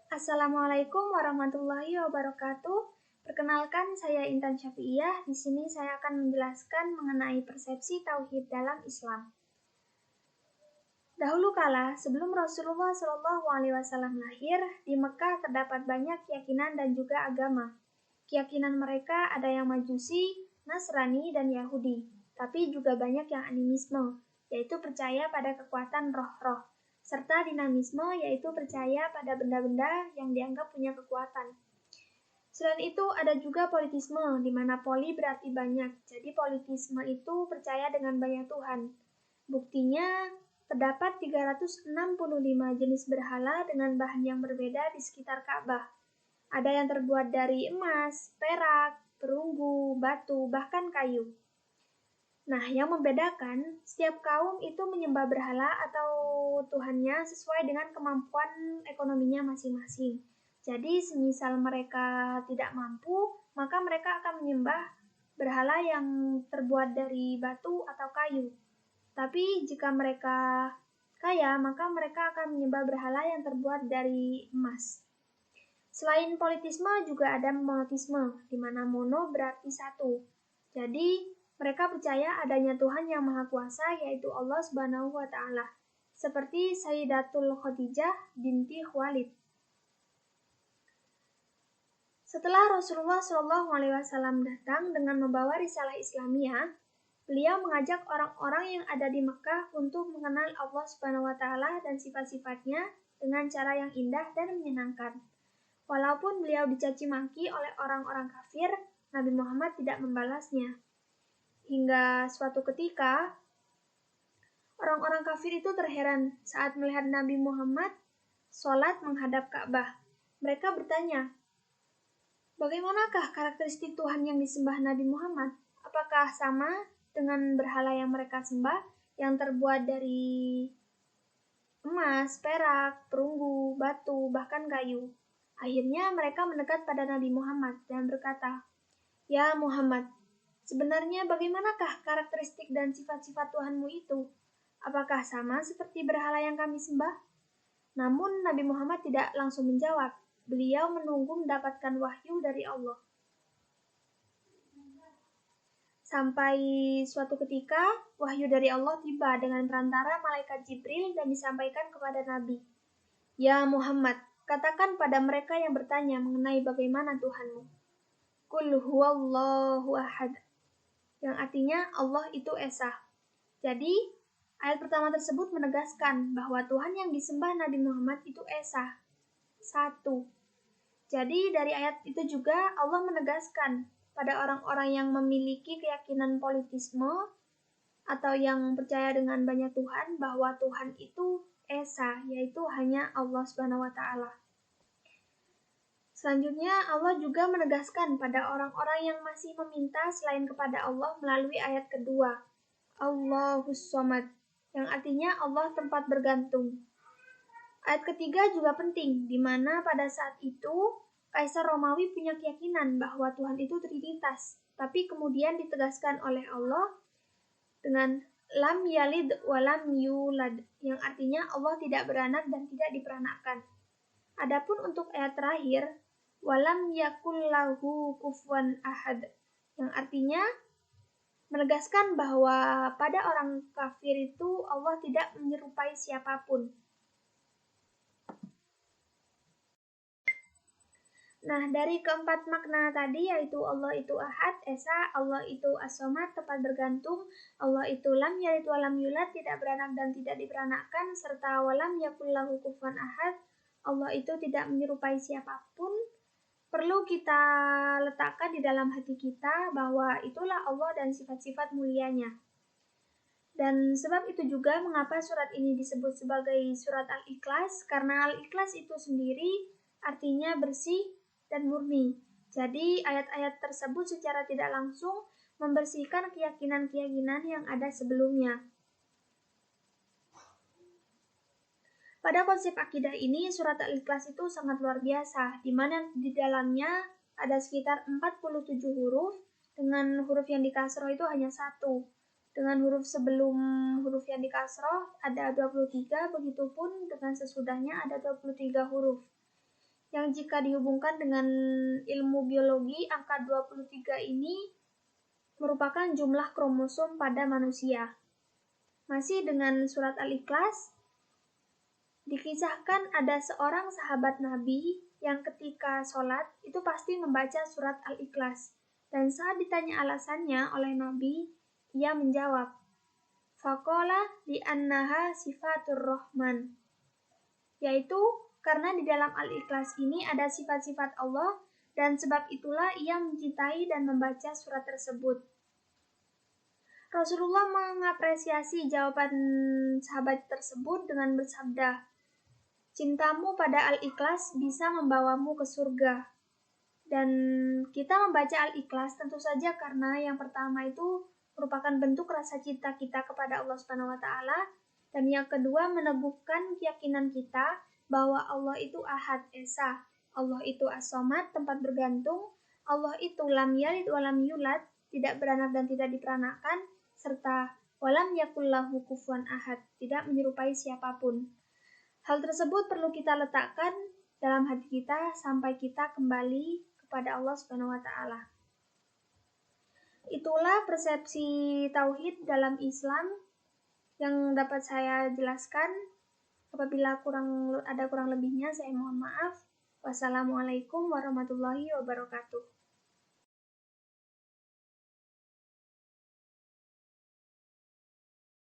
Assalamualaikum warahmatullahi wabarakatuh. Perkenalkan, saya Intan Syafi'iyah. Di sini saya akan menjelaskan mengenai persepsi tauhid dalam Islam. Dahulu kala, sebelum Rasulullah SAW lahir, di Mekah terdapat banyak keyakinan dan juga agama. Keyakinan mereka ada yang Majusi, Nasrani, dan Yahudi. Tapi juga banyak yang animisme, yaitu percaya pada kekuatan roh-roh, serta dinamisme, yaitu percaya pada benda-benda yang dianggap punya kekuatan. Selain itu, ada juga politisme, di mana poli berarti banyak. Jadi politisme itu percaya dengan banyak Tuhan. Buktinya, terdapat 365 jenis berhala dengan bahan yang berbeda di sekitar Ka'bah. Ada yang terbuat dari emas, perak, perunggu, batu, bahkan kayu. Nah, yang membedakan, setiap kaum itu menyembah berhala atau Tuhannya sesuai dengan kemampuan ekonominya masing-masing. Jadi, semisal mereka tidak mampu, maka mereka akan menyembah berhala yang terbuat dari batu atau kayu. Tapi, jika mereka kaya, maka mereka akan menyembah berhala yang terbuat dari emas. Selain politisme, juga ada monotisme, di mana mono berarti satu. Jadi, mereka percaya adanya Tuhan yang Maha Kuasa, yaitu Allah Subhanahu wa Ta'ala, seperti Sayyidatul Khadijah binti Khuwailid. Setelah Rasulullah SAW datang dengan membawa risalah Islamiyah, beliau mengajak orang-orang yang ada di Mekah untuk mengenal Allah Subhanahu wa Ta'ala dan sifat-sifatnya dengan cara yang indah dan menyenangkan. Walaupun beliau dicaci maki oleh orang-orang kafir, Nabi Muhammad tidak membalasnya. Hingga suatu ketika, orang-orang kafir itu terheran saat melihat Nabi Muhammad sholat menghadap Ka'bah. Mereka bertanya, bagaimanakah karakteristik Tuhan yang disembah Nabi Muhammad? Apakah sama dengan berhala yang mereka sembah yang terbuat dari emas, perak, perunggu, batu, bahkan kayu? Akhirnya mereka mendekat pada Nabi Muhammad dan berkata, "Ya Muhammad, sebenarnya bagaimanakah karakteristik dan sifat-sifat Tuhanmu itu? Apakah sama seperti berhala yang kami sembah?" Namun Nabi Muhammad tidak langsung menjawab. Beliau menunggu mendapatkan wahyu dari Allah. Sampai suatu ketika, wahyu dari Allah tiba dengan perantara malaikat Jibril dan disampaikan kepada Nabi. "Ya Muhammad, katakan pada mereka yang bertanya mengenai bagaimana Tuhanmu. Qul huwallahu ahad," yang artinya Allah itu Esa. Jadi, ayat pertama tersebut menegaskan bahwa Tuhan yang disembah Nabi Muhammad itu Esa, satu. Jadi, dari ayat itu juga Allah menegaskan pada orang-orang yang memiliki keyakinan politisme atau yang percaya dengan banyak Tuhan bahwa Tuhan itu Esa, yaitu hanya Allah Subhanahu wa Ta'ala. Selanjutnya, Allah juga menegaskan pada orang-orang yang masih meminta selain kepada Allah melalui ayat kedua, Allahus Somad, yang artinya Allah tempat bergantung. Ayat ketiga juga penting, di mana pada saat itu Kaisar Romawi punya keyakinan bahwa Tuhan itu Trinitas, tapi kemudian ditegaskan oleh Allah dengan lam yalid wa lam yulad, yang artinya Allah tidak beranak dan tidak diperanakkan. Adapun untuk ayat terakhir, walam yakul lahu kufuwan ahad, yang artinya menegaskan bahwa pada orang kafir itu Allah tidak menyerupai siapapun. Nah, dari keempat makna tadi, yaitu Allah itu Ahad, Esa, Allah itu As-Somad, tempat bergantung, Allah itu lam yalid wa lam yulad, tidak beranak dan tidak diperanakkan, serta walam yakul lahu kufuwan ahad, Allah itu tidak menyerupai siapapun, perlu kita letakkan di dalam hati kita bahwa itulah Allah dan sifat-sifat mulianya. Dan sebab itu juga mengapa surat ini disebut sebagai surat Al-Ikhlas, karena Al-Ikhlas itu sendiri artinya bersih dan murni. Jadi ayat-ayat tersebut secara tidak langsung membersihkan keyakinan-keyakinan yang ada sebelumnya. Pada konsep akidah ini, surat Al-Ikhlas itu sangat luar biasa, di mana di dalamnya ada sekitar 47 huruf, dengan huruf yang dikasroh itu hanya satu. Dengan huruf sebelum huruf yang dikasroh ada 23, begitupun dengan sesudahnya ada 23 huruf. yang jika dihubungkan dengan ilmu biologi, angka 23 ini merupakan jumlah kromosom pada manusia. Masih dengan surat Al-Ikhlas, dikisahkan ada seorang sahabat Nabi yang ketika sholat itu pasti membaca surat Al-Ikhlas. Dan saat ditanya alasannya oleh Nabi, ia menjawab, Faqala li'annaha sifatur Rahman. Yaitu karena di dalam Al-Ikhlas ini ada sifat-sifat Allah dan sebab itulah ia mencintai dan membaca surat tersebut. Rasulullah mengapresiasi jawaban sahabat tersebut dengan bersabda, cintamu pada Al-Ikhlas bisa membawamu ke surga. Dan kita membaca Al-Ikhlas tentu saja karena yang pertama itu merupakan bentuk rasa cinta kita kepada Allah Subhanahu wa taala, dan yang kedua meneguhkan keyakinan kita bahwa Allah itu Ahad Esa, Allah itu As-Somad, tempat bergantung, Allah itu lam yalid wa lam yulad, tidak beranak dan tidak diperanakan, serta walam yakullahu kufuwan ahad, tidak menyerupai siapapun. Hal tersebut perlu kita letakkan dalam hati kita sampai kita kembali kepada Allah Subhanahu wa taala. Itulah persepsi tauhid dalam Islam yang dapat saya jelaskan. Apabila kurang lebihnya saya mohon maaf. Wassalamualaikum warahmatullahi wabarakatuh.